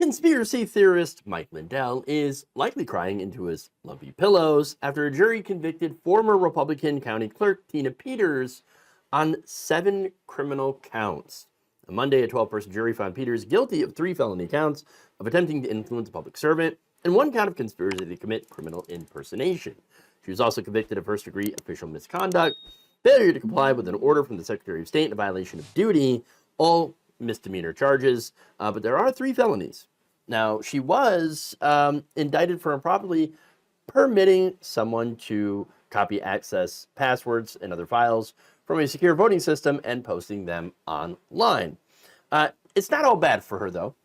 Conspiracy theorist Mike Lindell is likely crying into his lumpy pillows after a jury convicted former Republican County Clerk Tina Peters on 7 criminal counts. On Monday, a 12-person jury found Peters guilty of 3 felony counts of attempting to influence a public servant and 1 count of conspiracy to commit criminal impersonation. She was also convicted of first-degree official misconduct, failure to comply with an order from the Secretary of State, and a violation of duty, all misdemeanor charges, but there are 3 felonies. Now, she was indicted for improperly permitting someone to copy access passwords and other files from a secure voting system and posting them online. It's not all bad for her, though.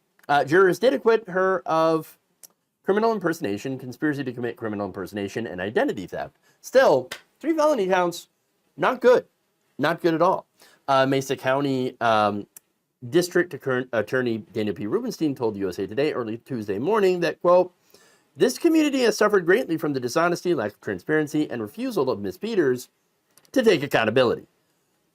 Jurors did acquit her of criminal impersonation, conspiracy to commit criminal impersonation, and identity theft. Still, 3 felony counts, not good. Not good at all. Mesa County District Attorney Dana P. Rubenstein told USA Today early Tuesday morning that, quote, "This community has suffered greatly from the dishonesty, lack of transparency, and refusal of Ms. Peters to take accountability.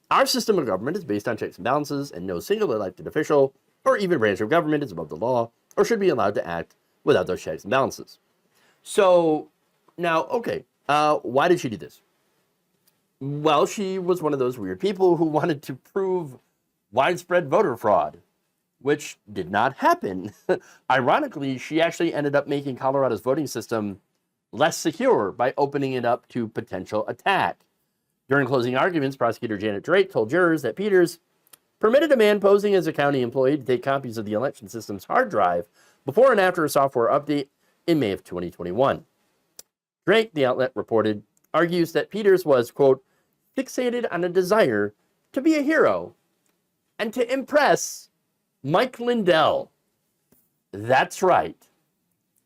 Our system of government is based on checks and balances, and no single elected official or even branch of government is above the law or should be allowed to act without those checks and balances." So, now, okay, why did she do this? Well, she was one of those weird people who wanted to prove widespread voter fraud, which did not happen. Ironically, she actually ended up making Colorado's voting system less secure by opening it up to potential attack. During closing arguments, prosecutor Janet Drake told jurors that Peters permitted a man posing as a county employee to take copies of the election system's hard drive before and after a software update in May of 2021. Drake, the outlet reported, argues that Peters was, quote, "fixated on a desire to be a hero and to impress Mike Lindell." That's right.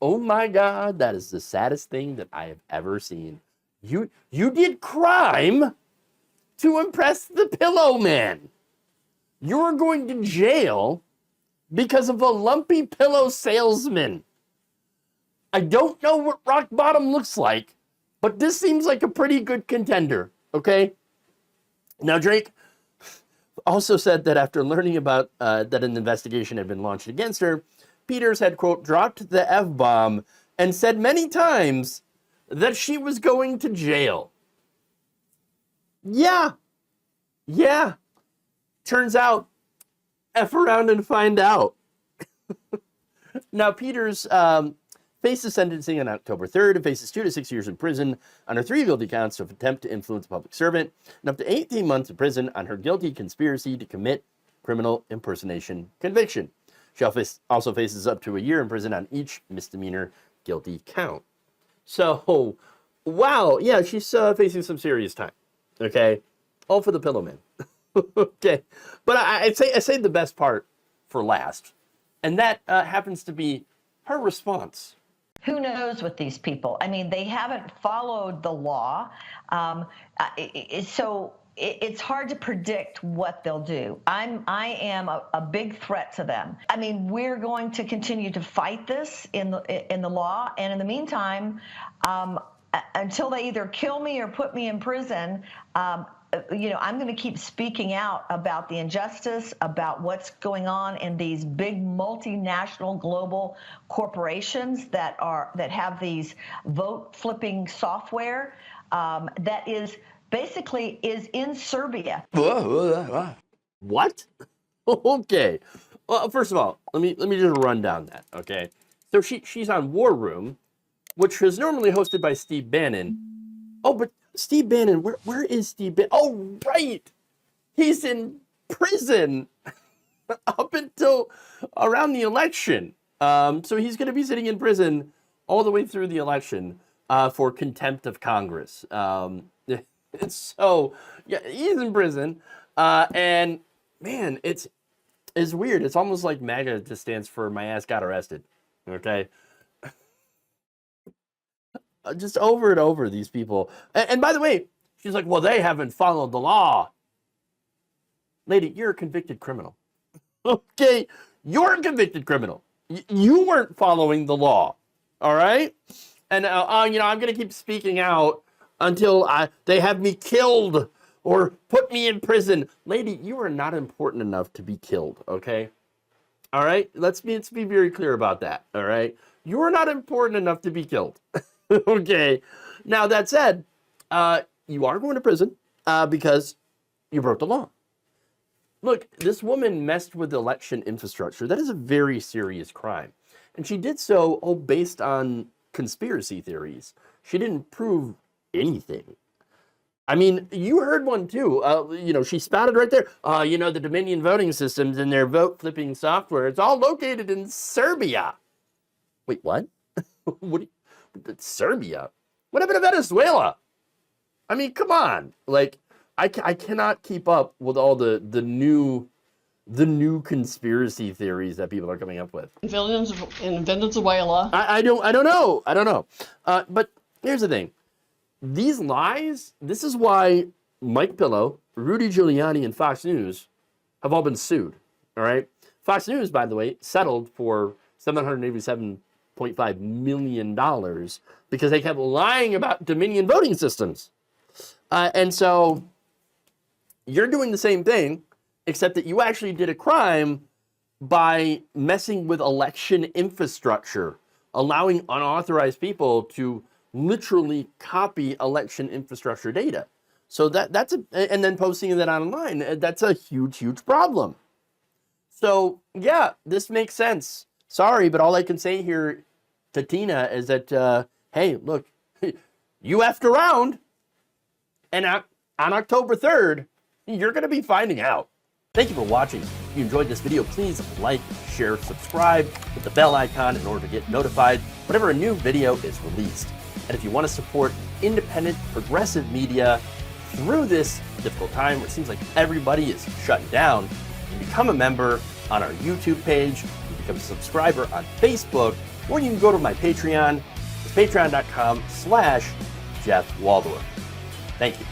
Oh my God, that is the saddest thing that I have ever seen. You did crime to impress the Pillow Man. You're going to jail because of a lumpy pillow salesman. I don't know what rock bottom looks like, but this seems like a pretty good contender, okay? Now, Drake also said that after learning about that an investigation had been launched against her, Peters had, quote, dropped the F-bomb and said many times that she was going to jail. Yeah. Turns out, F around and find out. Now, Peters faces sentencing on October 3rd and faces 2 to 6 years in prison on her 3 guilty counts of attempt to influence a public servant and up to 18 months in prison on her guilty conspiracy to commit criminal impersonation conviction. She also faces up to a year in prison on each misdemeanor guilty count. So, wow, yeah, she's facing some serious time, okay? All for the Pillow Man. Okay, but I say the best part for last, and that happens to be her response. Who knows with these people? I mean, they haven't followed the law, so it's hard to predict what they'll do. I am a big threat to them. I mean, we're going to continue to fight this in the law, and in the meantime, until they either kill me or put me in prison, I'm going to keep speaking out about the injustice, about what's going on in these big multinational global corporations that have these vote flipping software that is basically in Serbia. What? Okay. Well, first of all, let me just run down that. Okay. So she's on War Room, which is normally hosted by Steve Bannon. Oh, but Steve Bannon, where is Steve Bannon? Oh, right. He's in prison up until around the election. So he's going to be sitting in prison all the way through the election for contempt of Congress. So, yeah, he's in prison. And, man, it's weird. It's almost like MAGA just stands for my ass got arrested. Okay? Just over and over, these people. And by the way, she's like, well, they haven't followed the law. Lady, you're a convicted criminal. Okay? You're a convicted criminal. You weren't following the law. All right? And, I'm going to keep speaking out until they have me killed or put me in prison. Lady, you are not important enough to be killed, okay? All right, let's be very clear about that. All right, you are not important enough to be killed. Okay. Now that said, you are going to prison because you broke the law. Look, this woman messed with election infrastructure. That is a very serious crime, and she did so all based on conspiracy theories. She didn't prove anything. I mean, you heard one too. She spouted right there. The Dominion voting systems and their vote flipping software, it's all located in Serbia. Wait, what? Serbia? What happened to Venezuela? I mean, come on. Like, I cannot keep up with all the new conspiracy theories that people are coming up with. In Venezuela. I don't know. But here's the thing. These lies, this is why Mike Pillow, Rudy Giuliani, and Fox News have all been sued, all right? Fox News, by the way, settled for $787.5 million because they kept lying about Dominion voting systems. And so you're doing the same thing, except that you actually did a crime by messing with election infrastructure, allowing unauthorized people to literally copy election infrastructure data. So and then posting that online, that's a huge problem. So yeah, this makes sense. Sorry, but all I can say here to Tina is that, hey, look, you effed around, and on October 3rd, you're going to be finding out. Thank you for watching. If you enjoyed this video, please like, share, subscribe, hit the bell icon in order to get notified whenever a new video is released. And if you want to support independent, progressive media through this difficult time where it seems like everybody is shutting down, you can become a member on our YouTube page, you can become a subscriber on Facebook, or you can go to my Patreon. It's patreon.com/Jeff Waldorf. Thank you.